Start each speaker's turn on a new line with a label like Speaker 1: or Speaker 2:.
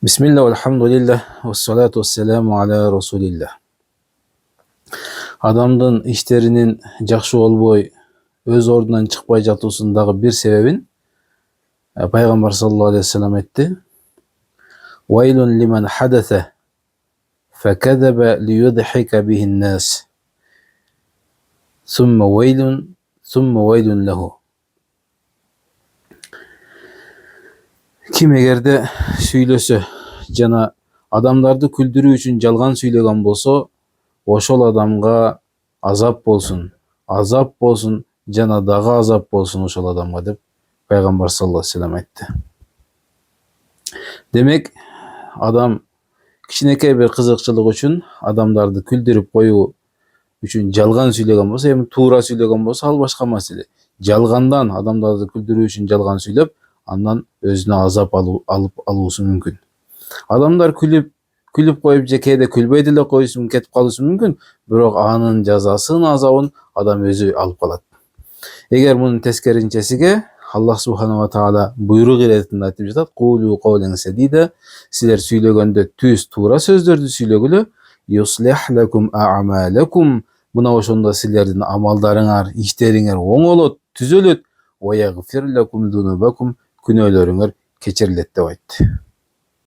Speaker 1: Bismillah, elhamdülillah, ve salatu ve selamu ala Resulillah. Adamdın işlerinin жақсы болбой, öz ordundan çıkpay жатуусундагы bir sebebin Peygamber sallallahu aleyhi ve sellem etti. Vaylun limen hadese fekezebe liyudhike bihin nas. Thumme vaylun lehu. Kim egerde süylösö jana adamdарды күлдүрүү үчүн жалган сүйлөгөн болсо, ошол адамга азап болсун жана дагы азап болсун ошол адамга деп Peygamber sallallahu aleyhi ve sellem aytты. Демек, адам кичинекей бир кызыкчылык үчүн адамдарды күлдүрүп коюу үчүн жалган сүйлөгөн болсо, эми туура сүйлөгөн болсо ал башка маселе. Жалгандан адамдарды күлдүрүү үчүн жалган сүйлөп, андан өзүнө азап алуусу мүмкүн. Адамдар күлүп коюп же кээде күлбөй деле коюусу кетип калуусу мүмкүн, бирок анын жазасын, азабын адам өзү алып калат. Эгер мунун тескеринчесиге Аллах субхана ва таала буйрук иретинде айтып жатат: "Кулу кавлан садида", силер сүйлөгөндө түз туура сөздөрдү сүйлөгүлө, "Юслих лакум а'малакум", мына ошондо силердин амалдарыңар, иштериңер оңолот, түзөлөт, "Ва ягфир лакум зунубакум", күнөөлөрүңөр кечирилет деп айтты.